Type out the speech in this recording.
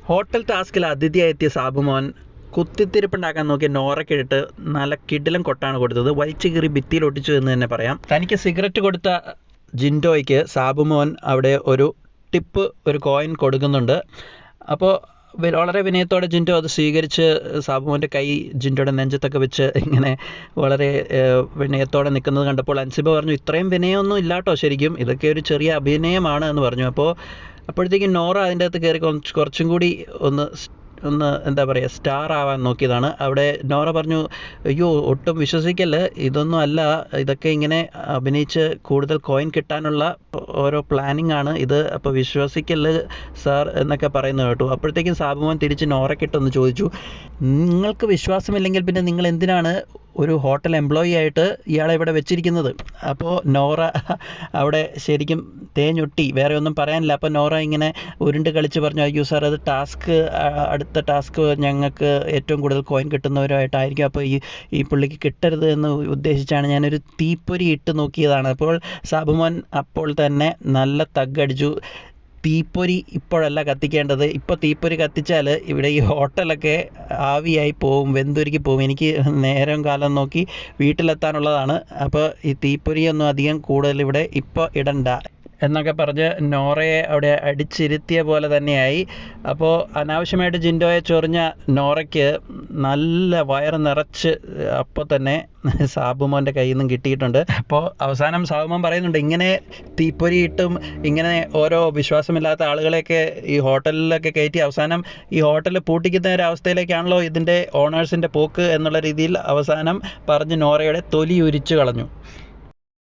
Hotel ടാസ്കിൽ അതിഥിയായി എത്തിയ സാബുമോൻ കുത്തിത്തിരിപ്പുണ്ടാക്കാൻ നോക്കിയ നോറയ്ക്കിട്ട് നല്ല കിടിലം കൊട്ടാണ് കൊടുത്തത്. വലിച്ചു കീറി ഭിത്തിയിൽ ഒട്ടിച്ചു എന്ന് തന്നെ പറയാം. തനിക്ക് സിഗരറ്റ് കൊടുത്ത ജിൻഡോയ്ക്ക് സാബുമോൻ അവിടെ ഒരു ടിപ്പ്, ഒരു കോയിൻ കൊടുക്കുന്നുണ്ട്. അപ്പോൾ വളരെ വിനയത്തോടെ ജിൻഡോ അത് സ്വീകരിച്ച് സാബുമോൻ്റെ കൈ ജിൻഡോയുടെ നെഞ്ചത്തൊക്കെ വെച്ച് ഇങ്ങനെ വളരെ വിനയത്തോടെ നിൽക്കുന്നത് കണ്ടപ്പോൾ അൻസിബ പറഞ്ഞു, ഇത്രയും വിനയമൊന്നും ഇല്ലാട്ടോ, ശരിക്കും ഇതൊക്കെ ഒരു ചെറിയ അഭിനയമാണ് എന്ന് പറഞ്ഞു. അപ്പോഴത്തേക്കും നോറ അതിൻ്റെ അകത്ത് കയറി കുറച്ചും കൂടി ഒന്ന് എന്താ പറയുക, സ്റ്റാർ ആവാൻ നോക്കിയതാണ്. അവിടെ നോറ പറഞ്ഞു, അയ്യോ ഒട്ടും വിശ്വസിക്കല്ല്, ഇതൊന്നും അല്ല, ഇതൊക്കെ ഇങ്ങനെ അഭിനയിച്ച് കൂടുതൽ കോയിൻ കിട്ടാനുള്ള ഓരോ പ്ലാനിങ് ആണ് ഇത്, അപ്പോൾ വിശ്വസിക്കല്ല് സാർ എന്നൊക്കെ പറയുന്നത് കേട്ടു. അപ്പോഴത്തേക്കും സാബുമോൻ തിരിച്ച് നോറയ്ക്കിട്ടൊന്ന് ചോദിച്ചു, നിങ്ങൾക്ക് വിശ്വാസമില്ലെങ്കിൽ പിന്നെ നിങ്ങൾ എന്തിനാണ് ഒരു ഹോട്ടൽ എംപ്ലോയി ആയിട്ട് ഇയാളെ ഇവിടെ വെച്ചിരിക്കുന്നത്? അപ്പോൾ നോറ അവിടെ ശരിക്കും തേഞ്ഞൊട്ടി, വേറെ ഒന്നും പറയാനില്ല. അപ്പോൾ നോറ ഇങ്ങനെ ഉരുണ്ട് കളിച്ച് പറഞ്ഞു, അയ്യോ സാർ അത് അടുത്ത ടാസ്ക് ഞങ്ങൾക്ക് ഏറ്റവും കൂടുതൽ കോയിൻ കിട്ടുന്നവരായിട്ടായിരിക്കും, അപ്പോൾ ഈ പുള്ളിക്ക് കിട്ടരുത് എന്ന് ഉദ്ദേശിച്ചാണ് ഞാനൊരു തീപ്പൊരി ഇട്ട് നോക്കിയതാണ്. അപ്പോൾ സാബുമോൻ അപ്പോൾ തന്നെ നല്ല തഗ്ഗടിച്ചു, തീപ്പൊരി ഇപ്പോഴല്ല കത്തിക്കേണ്ടത്, ഇപ്പോൾ തീപ്പൊരി കത്തിച്ചാൽ ഇവിടെ ഈ ഹോട്ടലൊക്കെ ആവിയായി പോവും, വെന്തുരുക്കി പോവും, എനിക്ക് നേരം കാലം നോക്കി വീട്ടിലെത്താനുള്ളതാണ്, അപ്പോൾ ഈ തീപ്പൊരിയൊന്നും അധികം കൂടുതൽ ഇവിടെ ഇപ്പോൾ ഇടണ്ട എന്നൊക്കെ പറഞ്ഞ് നോറയെ അവിടെ അടിച്ചിരുത്തിയ പോലെ തന്നെയായി. അപ്പോൾ അനാവശ്യമായിട്ട് ജിൻഡോയെ ചൊറിഞ്ഞ നോറയ്ക്ക് നല്ല വയറ് നിറച്ച് അപ്പോൾ തന്നെ സാബുമോൻ്റെ കയ്യിൽ നിന്നും കിട്ടിയിട്ടുണ്ട്. അപ്പോൾ അവസാനം സാബുമോൻ പറയുന്നുണ്ട്, ഇങ്ങനെ തീപ്പൊരിയിട്ടും ഇങ്ങനെ ഓരോ വിശ്വാസമില്ലാത്ത ആളുകളെയൊക്കെ ഈ ഹോട്ടലിലൊക്കെ കയറ്റി അവസാനം ഈ ഹോട്ടൽ പൂട്ടിക്കുന്ന ഒരു അവസ്ഥയിലേക്കാണല്ലോ ഇതിൻ്റെ ഓണേഴ്സിൻ്റെ പോക്ക് എന്നുള്ള രീതിയിൽ അവസാനം പറഞ്ഞ് നോറയുടെ തൊലി ഉരിച്ചു കളഞ്ഞു.